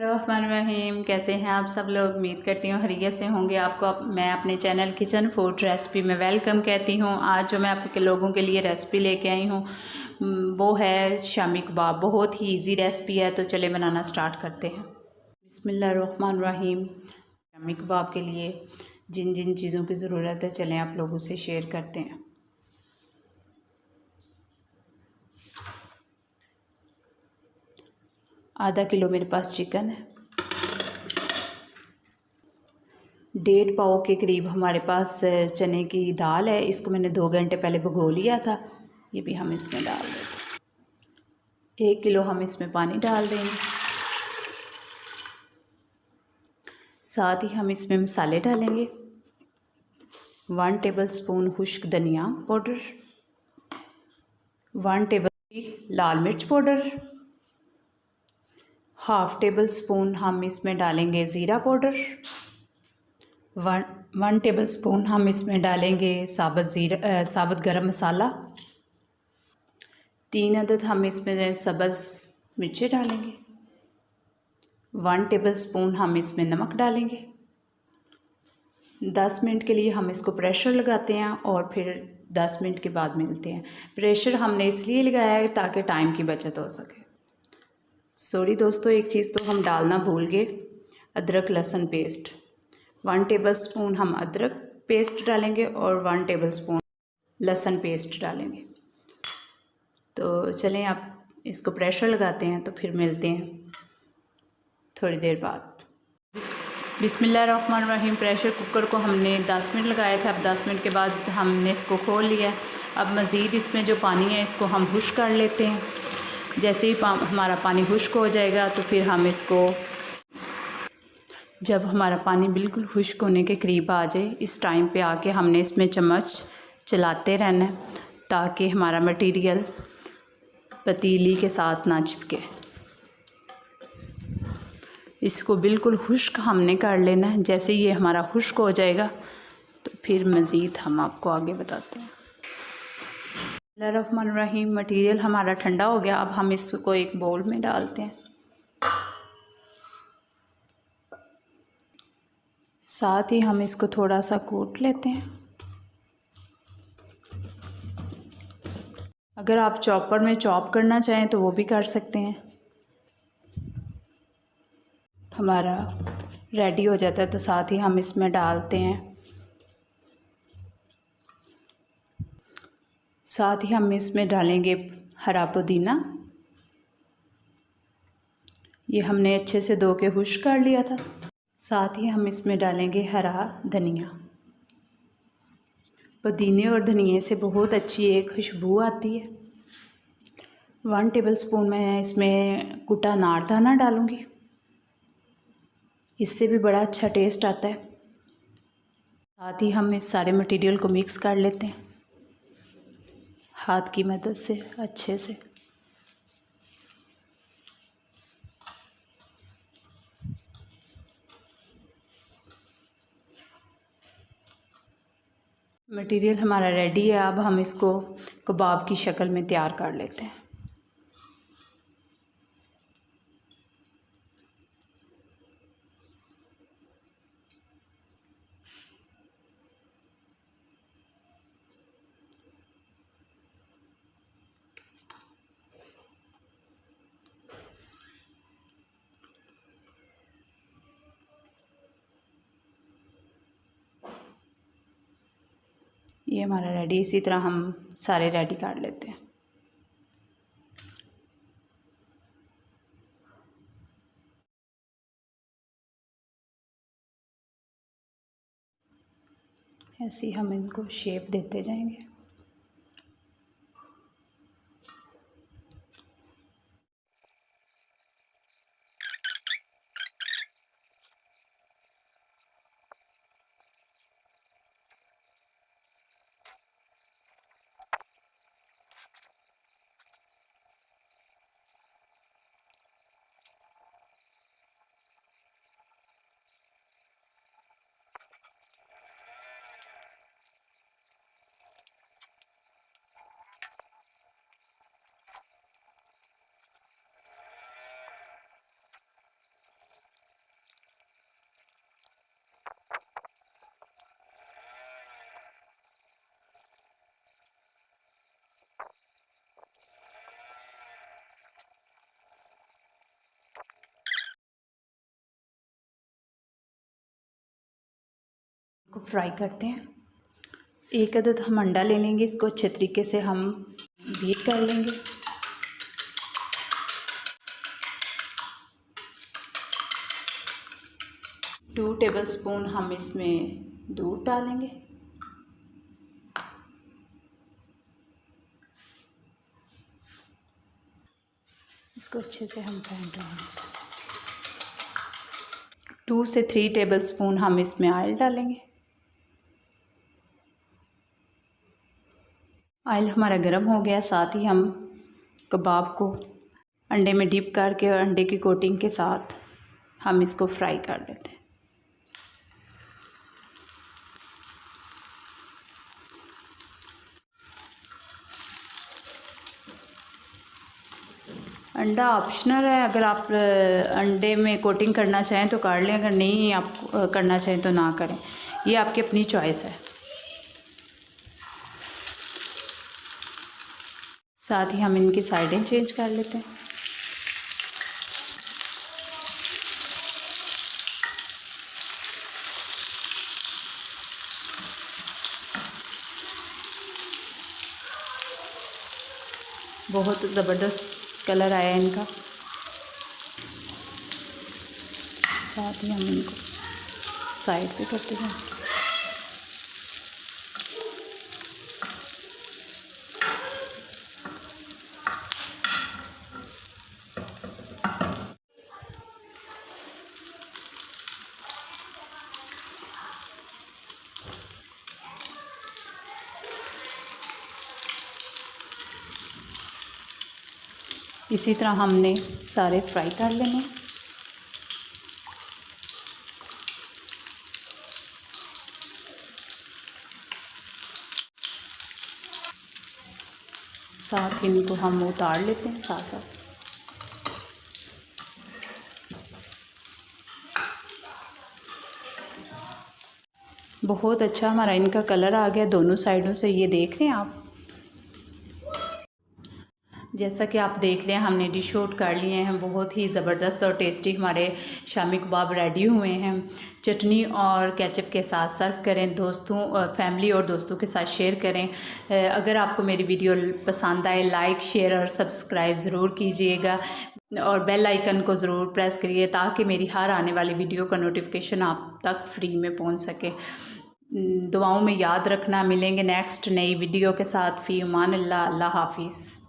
रहीम, कैसे हैं आप सब लोग। उम्मीद करती हूँ खैरियत से होंगे। मैं अपने चैनल किचन फूड रेसिपी में वेलकम कहती हूँ। आज जो मैं आपके लोगों के लिए रेसिपी लेके आई हूँ वो है शामी कबाब। बहुत ही इजी रेसिपी है, तो चले बनाना स्टार्ट करते हैं। बिस्मिल्लाहिर्रहमानिर्रहीम। शामी कबाब के लिए जिन जिन चीज़ों की ज़रूरत है चलें आप लोगों से शेयर करते हैं। आधा किलो मेरे पास चिकन है। 1.5 पाव के करीब हमारे पास चने की दाल है। इसको मैंने 2 घंटे पहले भिगो लिया था। ये भी हम इसमें डाल देंगे। 1 किलो हम इसमें पानी डाल देंगे। साथ ही हम इसमें मसाले डालेंगे। 1 टेबलस्पून खुश्क धनिया पाउडर, 1 टेबल लाल मिर्च पाउडर, 1/2 टेबलस्पून हम इसमें डालेंगे ज़ीरा पाउडर, 1 टेबलस्पून हम इसमें डालेंगे साबुत गरम मसाला, 3 अदद हम इसमें सब्ज़ मिर्चें डालेंगे, 1 टेबलस्पून हम इसमें नमक डालेंगे। 10 मिनट के लिए हम इसको प्रेशर लगाते हैं और फिर 10 मिनट के बाद मिलते हैं। प्रेशर हमने इसलिए लगाया है ताकि टाइम की बचत हो सके। सॉरी दोस्तों, एक चीज़ तो हम डालना भूल गए, अदरक लहसुन पेस्ट। 1 टेबलस्पून हम अदरक पेस्ट डालेंगे और 1 टेबलस्पून लहसुन पेस्ट डालेंगे। तो चलें आप इसको प्रेशर लगाते हैं, तो फिर मिलते हैं थोड़ी देर बाद। बिस्मिल्लाहिर्रहमानिर्रहीम। प्रेशर कुकर को हमने 10 मिनट लगाए थे। अब 10 मिनट के बाद हमने इसको खोल लिया। अब मज़ीद इसमें जो पानी है इसको हम खुश्क कर लेते हैं। जैसे ही हमारा पानी खुश्क हो जाएगा तो फिर हम इसको, जब हमारा पानी बिल्कुल खुश्क होने के करीब आ जाए, इस टाइम पे आके हमने इसमें चम्मच चलाते रहना है ताकि हमारा मटेरियल पतीली के साथ ना चिपके। इसको बिल्कुल खुश्क हमने कर लेना है। जैसे ये हमारा खुश्क हो जाएगा तो फिर मज़ीद हम आपको आगे बताते हैं। बिस्मिल्लाहिर्रहमानिर्रहीम। मटेरियल हमारा ठंडा हो गया। अब हम इसको एक बाउल में डालते हैं। साथ ही हम इसको थोड़ा सा कूट लेते हैं। अगर आप चॉपर में चॉप करना चाहें तो वो भी कर सकते हैं। हमारा रेडी हो जाता है तो साथ ही हम इसमें डालते हैं। साथ ही हम इसमें डालेंगे हरा पुदीना। ये हमने अच्छे से धो के खुश्क कर लिया था। साथ ही हम इसमें डालेंगे हरा धनिया। पुदीने और धनिए से बहुत अच्छी एक खुशबू आती है। 1 टेबलस्पून मैं इसमें कुटा अनारदाना डालूँगी। इससे भी बड़ा अच्छा टेस्ट आता है। साथ ही हम इस सारे मटेरियल को मिक्स कर लेते हैं हाथ की मदद से अच्छे से। मटेरियल हमारा रेडी है। अब हम इसको कबाब की शक्ल में तैयार कर लेते हैं। ये हमारा रेडी। इसी तरह हम सारे रेडी कर लेते हैं। ऐसे ही हम इनको शेप देते जाएंगे। को फ्राई करते हैं। एक अदद हम अंडा ले लेंगे, इसको अच्छे तरीके से हम बीट कर लेंगे। टू टेबलस्पून हम इसमें दूध डालेंगे। इसको अच्छे से हम फेंट लेंगे। 2 से 3 टेबलस्पून हम इसमें ऑयल डालेंगे। ऑयल हमारा गर्म हो गया। साथ ही हम कबाब को अंडे में डिप करके और अंडे की कोटिंग के साथ हम इसको फ्राई कर लेते हैं। अंडा ऑप्शनल है, अगर आप अंडे में कोटिंग करना चाहें तो कर लें, अगर नहीं आप करना चाहें तो ना करें, ये आपकी अपनी चॉइस है। साथ ही हम इनकी साइडें चेंज कर लेते हैं। बहुत ज़बरदस्त कलर आया इनका। साथ ही हम इनको साइड पे करते हैं। इसी तरह हमने सारे फ्राई कर लेने। साथ ही इनको हम उतार लेते हैं साथ साथ। बहुत अच्छा हमारा इनका कलर आ गया दोनों साइडों से, ये देख रहे हैं आप। जैसा कि आप देख लें हमने डिश आउट कर लिए हैं। बहुत ही ज़बरदस्त और टेस्टी हमारे शामी कबाब रेडी हुए हैं। चटनी और केचप के साथ सर्व करें, दोस्तों फैमिली और दोस्तों के साथ शेयर करें। अगर आपको मेरी वीडियो पसंद आए लाइक शेयर और सब्सक्राइब ज़रूर कीजिएगा और बेल आइकन को ज़रूर प्रेस करिए ताकि मेरी हर आने वाली वीडियो का नोटिफिकेशन आप तक फ्री में पहुंच सके। दुआओं में याद रखना। मिलेंगे नेक्स्ट नई वीडियो के साथ। फ़ी अमान अल्लाह। अल्लाह हाफिज़।